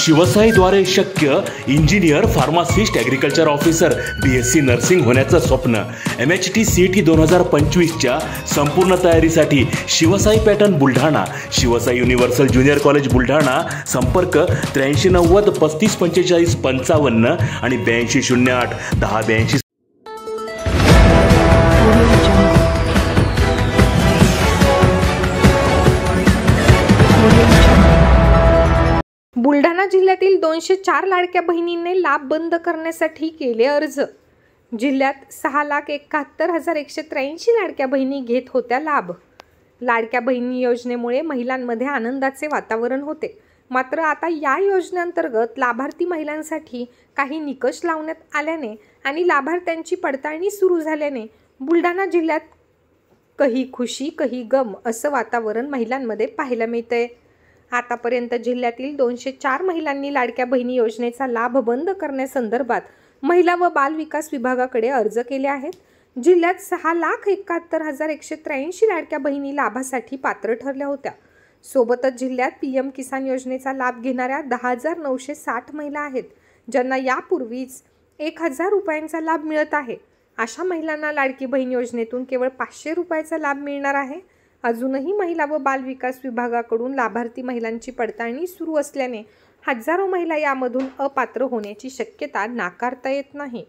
शिवसाईद्वारे शक्य engineer, pharmacist, agriculture officer, BSc nursing होण्याचं स्वप्न MHT CET 2025च्या संपूर्ण तयारीसाठी Shivsai pattern Buldhana, Shivsai universal junior college Buldhana. संपर्क 8390 3545 55 आणि 8208 1082. बुलढाणा जिल्ह्यातील 204 लाडक्या बहिणींनी लाभ बंद करण्यासाठी केले अर्ज. जिल्ह्यात 6,71,183 लाडक्या बहिणी घेत होत्या लाभ. लाडक्या बहिणी योजनेमुळे महिलांमध्ये आनंदाचे वातावरण होते. मात्र आता या योजनेअंतर्गत लाभार्थी महिलांसाठी काही निकष लावण्यात आल्याने आणि लाभार्थ्यांची पडताळणी सुरू झाल्याने बुलढाणा जिल्ह्यात कही खुशी कही गम असं वातावरण महिलांमध्ये पाहायला मिळतंय. आतापर्यंत जिल्ह्यातील 204 महिलांनी लाडक्या बहिणी योजनेचा लाभ बंद करण्यासंदर्भात महिला व बाल विकास विभागाकडे अर्ज केले आहेत. जिल्ह्यात 6,71,183 लाडक्या बहिणी लाभासाठी पात्र ठरल्या होत्या. सोबतच जिल्ह्यात PM किसान योजनेचा लाभ घेणाऱ्या 10,960 महिला आहेत, ज्यांना यापूर्वीच 1,000 रुपयांचा लाभ मिळत आहे. अशा महिलांना लाडकी बहीण योजनेतून केवळ 500 रुपयाचा लाभ मिळणार आहे. अजूनही महिला व बाल विकास विभागाकडून लाभार्थी महिलांची पडताळणी सुरू असल्याने हजारो महिला यामधून अपात्र होण्याची शक्यता नाकारता येत नाही.